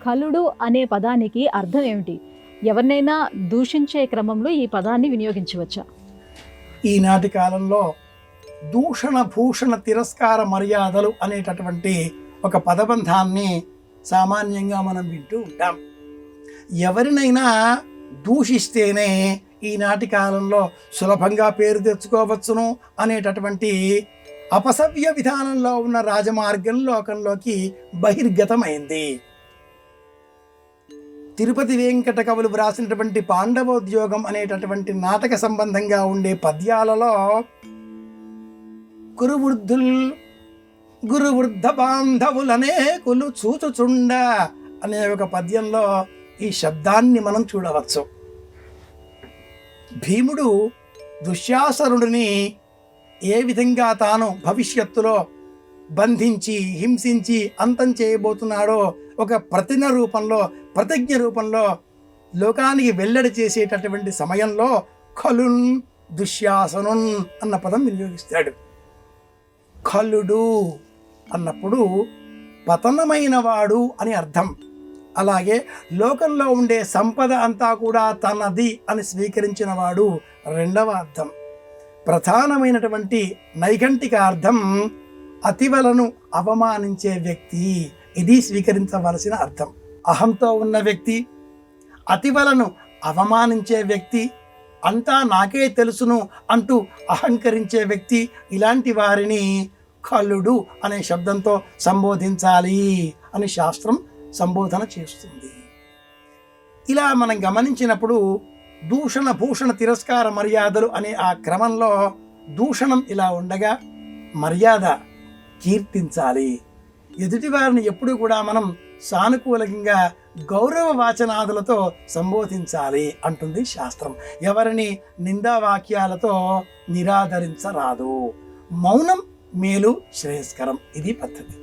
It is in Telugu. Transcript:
కలుడు అనే పదానికి అర్థం ఏమిటి? ఎవరినైనా దూషించే క్రమంలో ఈ పదాన్ని వినియోగించవచ్చా? ఈనాటి కాలంలో దూషణ భూషణ తిరస్కార మర్యాదలు అనేటటువంటి ఒక పదబంధాన్ని సామాన్యంగా మనం వింటూ ఉంటాం. ఎవరినైనా దూషిస్తేనే ఈనాటి కాలంలో సులభంగా పేరు తెచ్చుకోవచ్చును అనేటటువంటి అపసవ్య విధానంలో ఉన్న రాజమార్గం లోకంలోకి బహిర్గతమైంది. తిరుపతి వెంకట కవులు వ్రాసినటువంటి పాండవోద్యోగం అనేటటువంటి నాటక సంబంధంగా ఉండే పద్యాలలో గురువృద్ధ బాంధవులనే కులు చూచుచుండ అనే ఒక పద్యంలో ఈ శబ్దాన్ని మనం చూడవచ్చు. భీముడు దుశ్శాసనుడిని ఏ విధంగా తాను భవిష్యత్తులో బంధించి హింసించి అంతం చేయబోతున్నాడో ఒక ప్రతిజ్ఞ రూపంలో లోకానికి వెల్లడి చేసేటటువంటి సమయంలో ఖలున్ దుశ్శాసనున్ అన్న పదం వినియోగిస్తాడు. ఖలుడు అన్నప్పుడు పతనమైన వాడు అని అర్థం. అలాగే లోకంలో ఉండే సంపద అంతా కూడా తనది అని స్వీకరించిన వాడు రెండవ అర్థం. ప్రధానమైనటువంటి నైఘంటిక అర్థం అతివలను అవమానించే వ్యక్తి, ఇది స్వీకరించవలసిన అర్థం. అహంతో ఉన్న వ్యక్తి, అతివలను అవమానించే వ్యక్తి, అంతా నాకే తెలుసును అంటూ అహంకరించే వ్యక్తి, ఇలాంటి వారిని ఖలుడు అనే శబ్దంతో సంబోధించాలి అని శాస్త్రం సంబోధన చేస్తుంది. ఇలా మనం గమనించినప్పుడు దూషణ భూషణ తిరస్కార మర్యాదలు అనే ఆ క్రమంలో దూషణం ఇలా ఉండగా మర్యాద కీర్తించాలి. ఎదుటివారిని ఎప్పుడు కూడా మనం సానుకూలంగా గౌరవ వాచనాదులతో సంబోధించాలి అంటుంది శాస్త్రం. ఎవరిని నిందావాక్యాలతో నిరాదరించరాదు. మౌనం మేలు శ్రేయస్కరం, ఇది పద్ధతి.